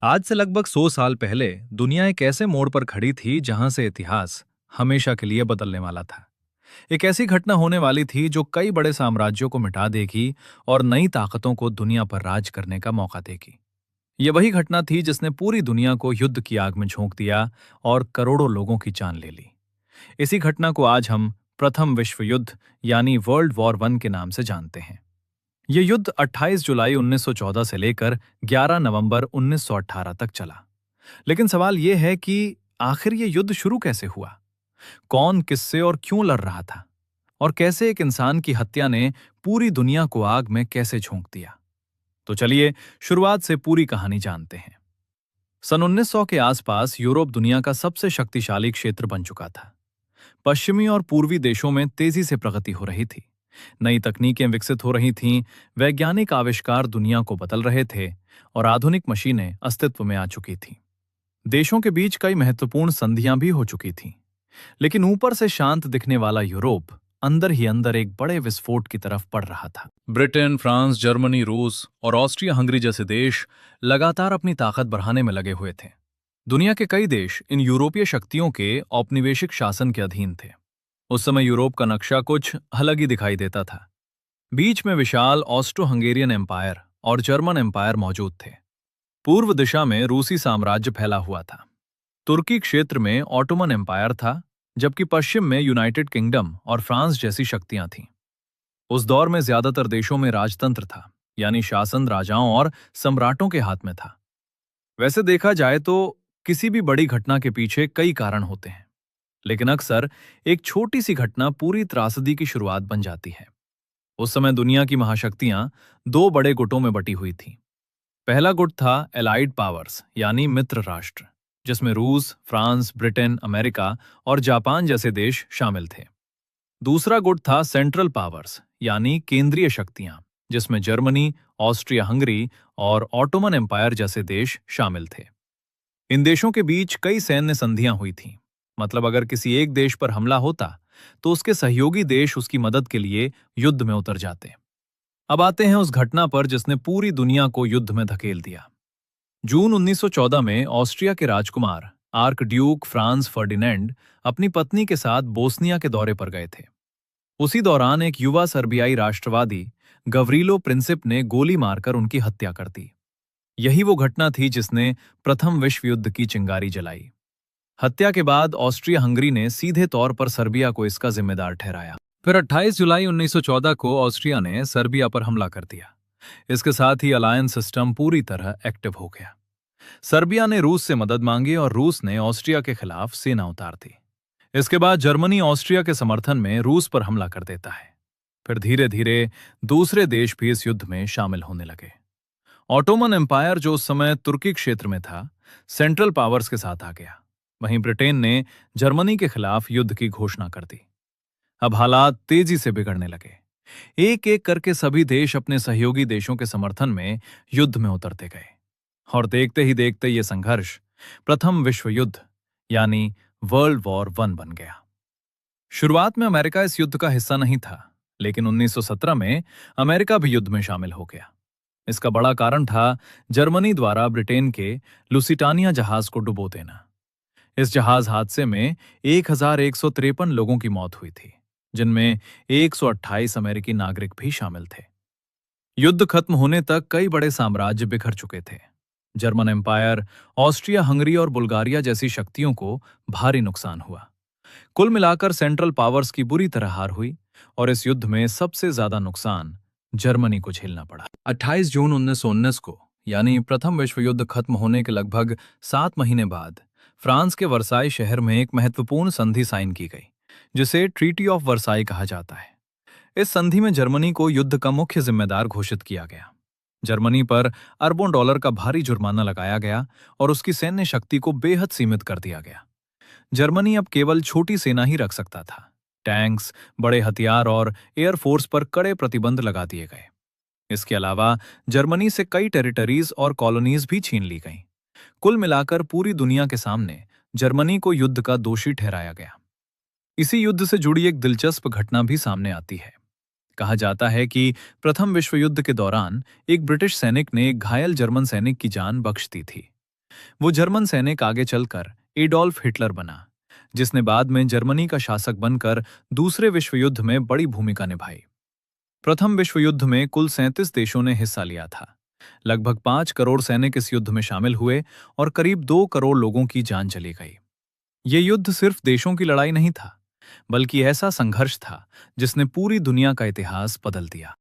आज से लगभग 100 साल पहले दुनिया एक ऐसे मोड़ पर खड़ी थी जहां से इतिहास हमेशा के लिए बदलने वाला था। एक ऐसी घटना होने वाली थी जो कई बड़े साम्राज्यों को मिटा देगी और नई ताकतों को दुनिया पर राज करने का मौका देगी। ये वही घटना थी जिसने पूरी दुनिया को युद्ध की आग में झोंक दिया और करोड़ों लोगों की जान ले ली। इसी घटना को आज हम प्रथम विश्व युद्ध यानी वर्ल्ड वॉर 1 के नाम से जानते हैं। ये युद्ध 28 जुलाई 1914 से लेकर 11 नवंबर 1918 तक चला। लेकिन सवाल यह है कि आखिर ये युद्ध शुरू कैसे हुआ? कौन, किससे और क्यों लड़ रहा था? और कैसे एक इंसान की हत्या ने पूरी दुनिया को आग में कैसे झोंक दिया? तो चलिए शुरुआत से पूरी कहानी जानते हैं। सन 1900 के आसपास यूरोप दुनिया का सबसे शक्तिशाली क्षेत्र बन चुका था। पश्चिमी और पूर्वी देशों में तेजी से प्रगति हो रही थी। नई तकनीकें विकसित हो रही थीं, वैज्ञानिक आविष्कार दुनिया को बदल रहे थे और आधुनिक मशीनें अस्तित्व में आ चुकी थीं। देशों के बीच कई महत्वपूर्ण संधियां भी हो चुकी थीं। लेकिन ऊपर से शांत दिखने वाला यूरोप अंदर ही अंदर एक बड़े विस्फोट की तरफ बढ़ रहा था। ब्रिटेन, फ्रांस, जर्मनी, रूस और ऑस्ट्रिया हंगरी जैसे देश लगातार अपनी ताकत बढ़ाने में लगे हुए थे। दुनिया के कई देश इन यूरोपीय शक्तियों के औपनिवेशिक शासन के अधीन थे। उस समय यूरोप का नक्शा कुछ अलग ही दिखाई देता था। बीच में विशाल ऑस्ट्रो हंगेरियन एम्पायर और जर्मन एम्पायर मौजूद थे। पूर्व दिशा में रूसी साम्राज्य फैला हुआ था। तुर्की क्षेत्र में ऑटोमन एम्पायर था, जबकि पश्चिम में यूनाइटेड किंगडम और फ्रांस जैसी शक्तियां थीं। उस दौर में ज्यादातर देशों में राजतंत्र था, यानी शासन राजाओं और सम्राटों के हाथ में था। वैसे देखा जाए तो किसी भी बड़ी घटना के पीछे कई कारण होते हैं, लेकिन अक्सर एक छोटी सी घटना पूरी त्रासदी की शुरुआत बन जाती है। उस समय दुनिया की महाशक्तियां दो बड़े गुटों में बटी हुई थीं। पहला गुट था एलाइड पावर्स यानी मित्र राष्ट्र, जिसमें रूस, फ्रांस, ब्रिटेन, अमेरिका और जापान जैसे देश शामिल थे। दूसरा गुट था सेंट्रल पावर्स यानी केंद्रीय शक्तियां, जिसमें जर्मनी, ऑस्ट्रिया हंगरी और ऑटोमन एम्पायर जैसे देश शामिल थे। इन देशों के बीच कई सैन्य संधियां हुई थीं। मतलब अगर किसी एक देश पर हमला होता तो उसके सहयोगी देश उसकी मदद के लिए युद्ध में उतर जाते। अब आते हैं उस घटना पर जिसने पूरी दुनिया को युद्ध में धकेल दिया। जून 1914 में ऑस्ट्रिया के राजकुमार आर्क ड्यूक फ्रांस फर्डिनेंड अपनी पत्नी के साथ बोस्निया के दौरे पर गए थे। उसी दौरान एक युवा सर्बियाई राष्ट्रवादी गवरीलो प्रिंसिप ने गोली मारकर उनकी हत्या कर दी। यही वो घटना थी जिसने प्रथम विश्व युद्ध की चिंगारी जलाई। हत्या के बाद ऑस्ट्रिया हंगरी ने सीधे तौर पर सर्बिया को इसका जिम्मेदार ठहराया। फिर 28 जुलाई 1914 को ऑस्ट्रिया ने सर्बिया पर हमला कर दिया। इसके साथ ही अलायंस सिस्टम पूरी तरह एक्टिव हो गया। सर्बिया ने रूस से मदद मांगी और रूस ने ऑस्ट्रिया के खिलाफ सेना उतार दी। इसके बाद जर्मनी ऑस्ट्रिया के समर्थन में रूस पर हमला कर देता है। फिर धीरे धीरे दूसरे देश भी इस युद्ध में शामिल होने लगे। ऑटोमन एम्पायर, जो उस समय तुर्की क्षेत्र में था, सेंट्रल पावर्स के साथ आ गया। वहीं ब्रिटेन ने जर्मनी के खिलाफ युद्ध की घोषणा कर दी। अब हालात तेजी से बिगड़ने लगे। एक एक करके सभी देश अपने सहयोगी देशों के समर्थन में युद्ध में उतरते गए और देखते ही देखते ये संघर्ष प्रथम विश्व युद्ध यानी वर्ल्ड वॉर 1 बन गया। शुरुआत में अमेरिका इस युद्ध का हिस्सा नहीं था, लेकिन 1917 में अमेरिका भी युद्ध में शामिल हो गया। इसका बड़ा कारण था जर्मनी द्वारा ब्रिटेन के लुसिटानिया जहाज को डुबो देना। इस जहाज हादसे में 1153 लोगों की मौत हुई थी, जिनमें 128 अमेरिकी नागरिक भी शामिल थे। युद्ध खत्म होने तक कई बड़े साम्राज्य बिखर चुके थे। जर्मन एम्पायर, ऑस्ट्रिया हंगरी और बुल्गारिया जैसी शक्तियों को भारी नुकसान हुआ। कुल मिलाकर सेंट्रल पावर्स की बुरी तरह हार हुई और इस युद्ध में सबसे ज्यादा नुकसान जर्मनी को झेलना पड़ा। 28 जून 1919 को, यानी प्रथम विश्व युद्ध खत्म होने के लगभग 7 महीने बाद, फ्रांस के वर्साई शहर में एक महत्वपूर्ण संधि साइन की गई, जिसे ट्रीटी ऑफ वर्साई कहा जाता है। इस संधि में जर्मनी को युद्ध का मुख्य जिम्मेदार घोषित किया गया। जर्मनी पर अरबों डॉलर का भारी जुर्माना लगाया गया और उसकी सैन्य शक्ति को बेहद सीमित कर दिया गया। जर्मनी अब केवल छोटी सेना ही रख सकता था। टैंक्स, बड़े हथियार और एयरफोर्स पर कड़े प्रतिबंध लगा दिए गए। इसके अलावा जर्मनी से कई टेरिटरीज और कॉलोनीज भी छीन ली गईं। कुल मिलाकर पूरी दुनिया के सामने जर्मनी को युद्ध का दोषी ठहराया गया। इसी युद्ध से जुड़ी एक दिलचस्प घटना भी सामने आती है। कहा जाता है कि प्रथम विश्व युद्ध के दौरान एक ब्रिटिश सैनिक ने एक घायल जर्मन सैनिक की जान बख्श दी थी। वो जर्मन सैनिक आगे चलकर एडोल्फ हिटलर बना, जिसने बाद में जर्मनी का शासक बनकर दूसरे विश्व युद्ध में बड़ी भूमिका निभाई। प्रथम विश्व युद्ध में कुल 37 देशों ने हिस्सा लिया था। लगभग 5 करोड़ सैनिक इस युद्ध में शामिल हुए और करीब 2 करोड़ लोगों की जान चली गई। ये युद्ध सिर्फ देशों की लड़ाई नहीं था, बल्कि ऐसा संघर्ष था जिसने पूरी दुनिया का इतिहास बदल दिया।